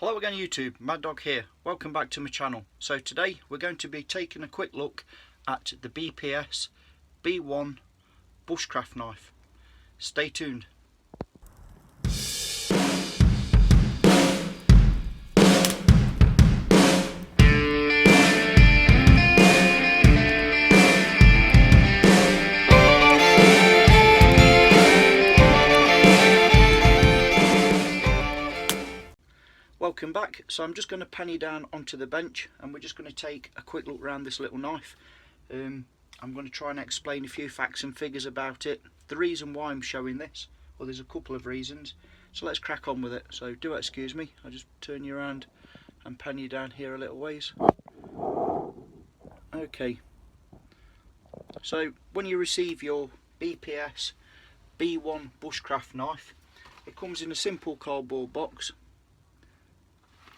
Hello again YouTube, Mad Dog here. Welcome back to my channel. So today we're going to be taking a quick look at the BPS B1 Bushcraft knife. Stay tuned. Welcome back. So I'm just going to pan you down onto the bench and we're just going to take a quick look around this little knife. I'm going to try and explain a few facts and figures about it, the reason why I'm showing this. Well, there's a couple of reasons, so let's crack on with it. So do excuse me, I'll just turn you around and pan you down here a little ways. Okay, so when you receive your BPS B1 Bushcraft knife, it comes in a simple cardboard box.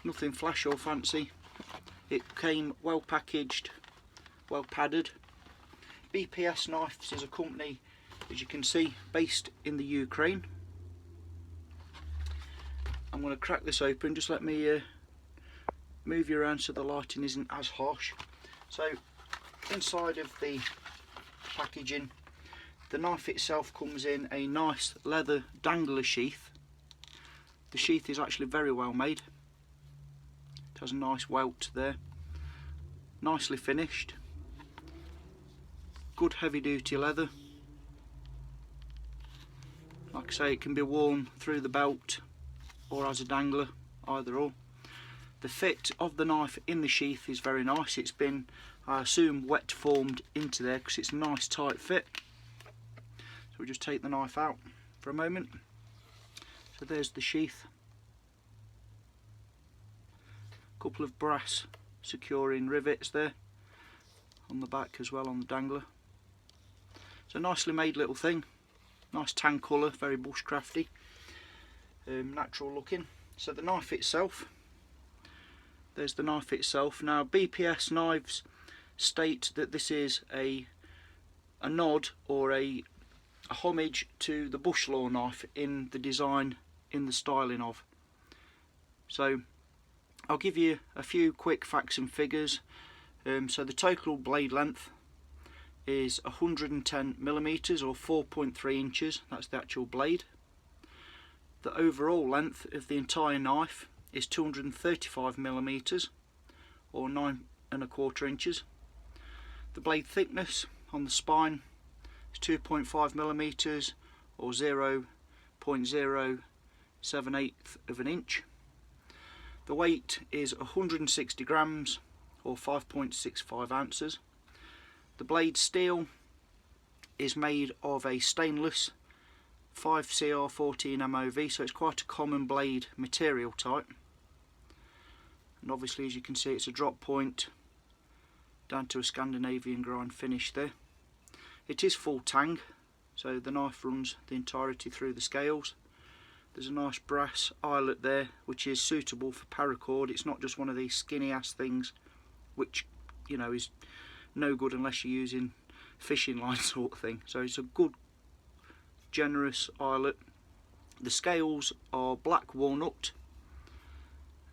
Nothing flash or fancy. It came well packaged, well padded. BPS Knives is a company, as you can see, based in the Ukraine. I'm going to crack this open. Just let me move you around so the lighting isn't as harsh. So inside of the packaging, the knife itself comes in a nice leather dangler sheath. The sheath is actually very well made. It has a nice welt there, nicely finished, good heavy duty leather. Like I say, it can be worn through the belt or as a dangler, either or. The fit of the knife in the sheath is very nice. It's been, I assume, wet formed into there because it's a nice tight fit. So we'll just take the knife out for a moment. So there's the sheath. Couple of brass securing rivets there on the back as well on the dangler. It's a nicely made little thing, nice tan colour, very bushcrafty, natural looking. So the knife itself, there's the knife itself. Now BPS knives state that this is a nod or a homage to the bush law knife in the design, in the styling of. So I'll give you a few quick facts and figures. So the total blade length is 110 millimeters or 4.3 inches. That's the actual blade. The overall length of the entire knife is 235 millimeters or 9¼ inches. The blade thickness on the spine is 2.5 millimeters or 0.078 of an inch. The weight is 160 grams or 5.65 ounces. The blade steel is made of a stainless 5CR14 MOV, so it's quite a common blade material type. And obviously, as you can see, it's a drop point down to a Scandinavian grind finish there. It is full tang, so the knife runs the entirety through the scales. There's a nice brass eyelet there which is suitable for paracord. It's not just one of these skinny ass things which, you know, is no good unless you're using fishing line sort of thing. So it's a good generous eyelet. The scales are black walnut,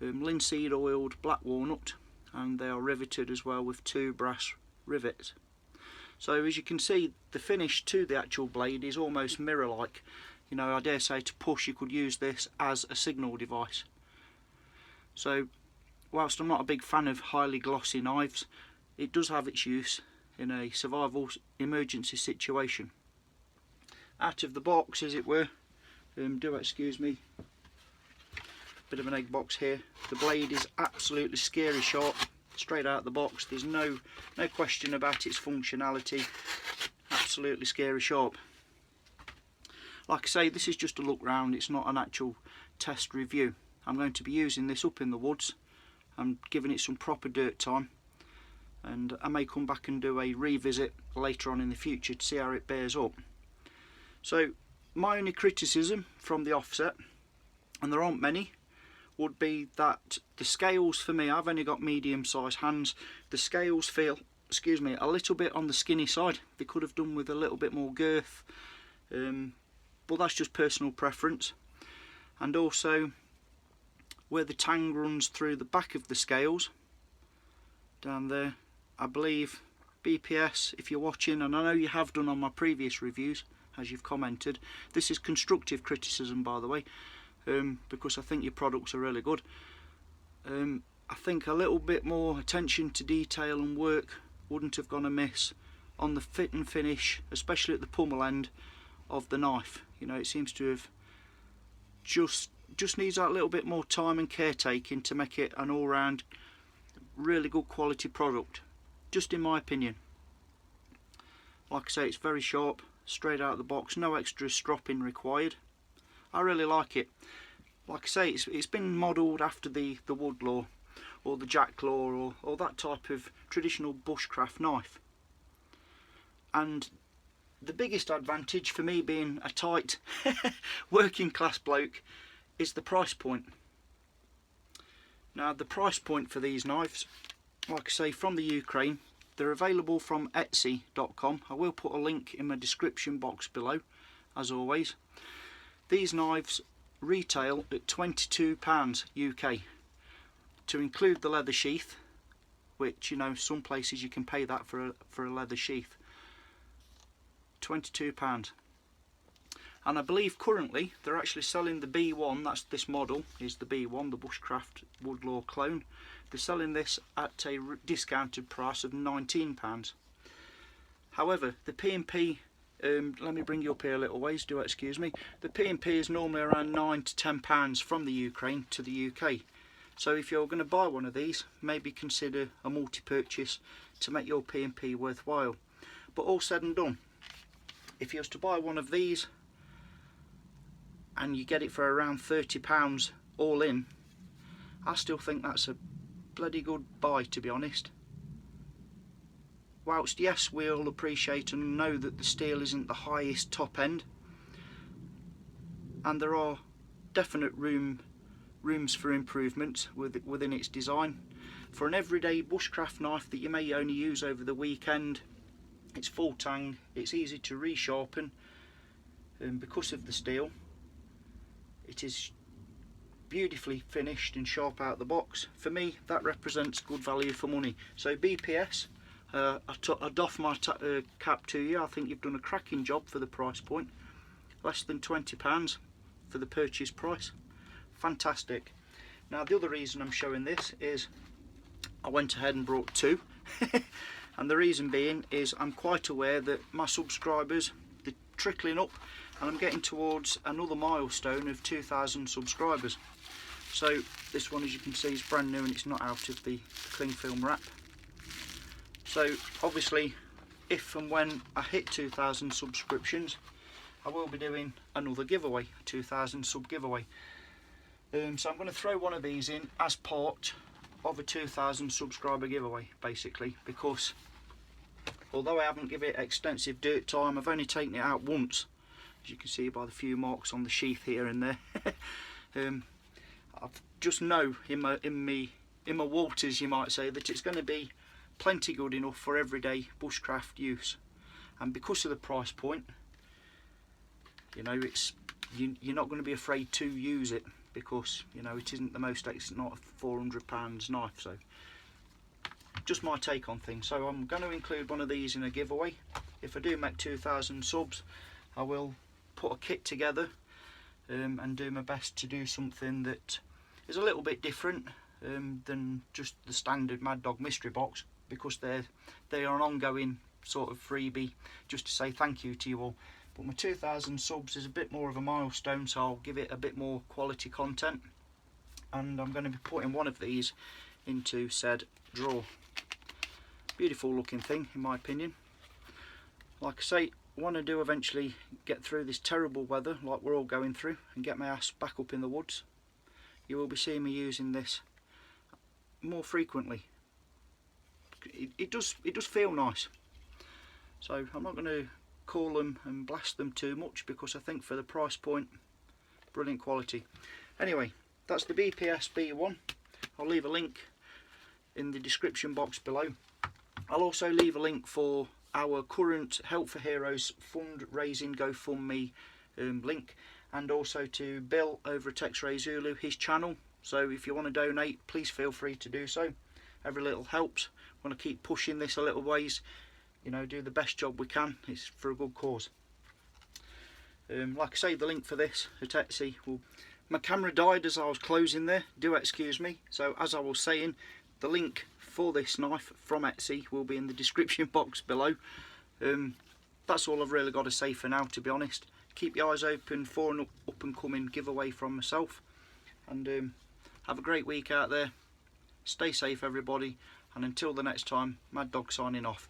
linseed oiled black walnut, and they are riveted as well with 2 brass rivets. So as you can see, the finish to the actual blade is almost mirror like. You know, I dare say to push you could use this as a signal device. So whilst I'm not a big fan of highly glossy knives, it does have its use in a survival emergency situation. Out of the box, as it were, do excuse me, bit of an egg box here. The blade is absolutely scary sharp, straight out the box. There's no question about its functionality, absolutely scary sharp. Like I say, this is just a look round, it's not an actual test review. I'm going to be using this up in the woods. I'm giving it some proper dirt time, and I may come back and do a revisit later on in the future to see how it bears up. So my only criticism from the offset, and there aren't many, would be that the scales for me, I've only got medium sized hands, the scales feel, excuse me, a little bit on the skinny side. They could have done with a little bit more girth. But that's just personal preference. And also where the tang runs through the back of the scales, down there. I believe BPS, if you're watching, and I know you have done on my previous reviews, as you've commented, this is constructive criticism, by the way, because I think your products are really good. I think a little bit more attention to detail and work wouldn't have gone amiss on the fit and finish, especially at the pummel end of the knife. You know, it seems to have just needs that little bit more time and caretaking to make it an all-round really good quality product, just in my opinion. Like I say, it's very sharp, straight out of the box, no extra stropping required. I really like it. Like I say, it's been modelled after the woodlaw or the jacklaw or that type of traditional bushcraft knife. And the biggest advantage for me, being a tight working class bloke, is the price point. Now, the price point for these knives, like I say, from the Ukraine, they're available from Etsy.com. I will put a link in my description box below, as always. These knives retail at £22 UK, to include the leather sheath, which, you know, some places you can pay that for a leather sheath. £22. And I believe currently they're actually selling the B1, that's this model, is the B1, the Bushcraft Woodlaw clone. They're selling this at a discounted price of £19. However, the P&P, let me bring you up here a little ways, do excuse me. The P&P is normally around £9 to £10 from the Ukraine to the UK. So if you're going to buy one of these, maybe consider a multi-purchase to make your P&P worthwhile. But all said and done, if you was to buy one of these and you get it for around £30 all in, I still think that's a bloody good buy, to be honest. Whilst yes, we all appreciate and know that the steel isn't the highest top end, and there are definite rooms for improvement within its design. For an everyday bushcraft knife that you may only use over the weekend, it's full tang, it's easy to resharpen, and because of the steel, it is beautifully finished and sharp out the box. For me, that represents good value for money. So BPS, I doff my cap to you. I think you've done a cracking job for the price point. Less than £20 for the purchase price. Fantastic. Now, the other reason I'm showing this is I went ahead and brought two. And the reason being is I'm quite aware that my subscribers, they're trickling up, and I'm getting towards another milestone of 2,000 subscribers. So this one, as you can see, is brand new and it's not out of the cling film wrap. So obviously, if and when I hit 2,000 subscriptions, I will be doing another giveaway, a 2,000 sub giveaway. So I'm going to throw one of these in as part of a 2,000 subscriber giveaway, basically, because although I haven't given it extensive dirt time, I've only taken it out once, as you can see by the few marks on the sheath here and there. I just know in my waters, you might say, that it's going to be plenty good enough for everyday bushcraft use. And because of the price point, you know, you're not going to be afraid to use it, because, you know, it isn't the most, it's not a £400 knife. So just my take on things. So I'm going to include one of these in a giveaway. If I do make 2,000 subs, I will put a kit together and do my best to do something that is a little bit different than just the standard Mad Dog mystery box, because they are an ongoing sort of freebie, just to say thank you to you all. But my 2,000 subs is a bit more of a milestone, so I'll give it a bit more quality content, and I'm going to be putting one of these into said drawer. Beautiful looking thing, in my opinion. Like I say, I want to do eventually get through this terrible weather like we're all going through and get my ass back up in the woods. You will be seeing me using this more frequently. It does feel nice. So I'm not going to call them and blast them too much, because I think for the price point, brilliant quality. Anyway, that's the BPS B1. I'll leave a link in the description box below. I'll also leave a link for our current Help for Heroes fundraising GoFundMe link, and also to Bill over at X-Ray Zulu, his channel. So if you want to donate, please feel free to do so. Every little helps. Want to keep pushing this a little ways, you know, do the best job we can. It's for a good cause. Like I say, the link for this at Etsy will... My camera died as I was closing there, do excuse me. So as I was saying, the link for this knife from Etsy will be in the description box below. That's all I've really got to say for now, to be honest. Keep your eyes open for an up and coming giveaway from myself. And have a great week out there. Stay safe everybody, and until the next time, Mad Dog signing off.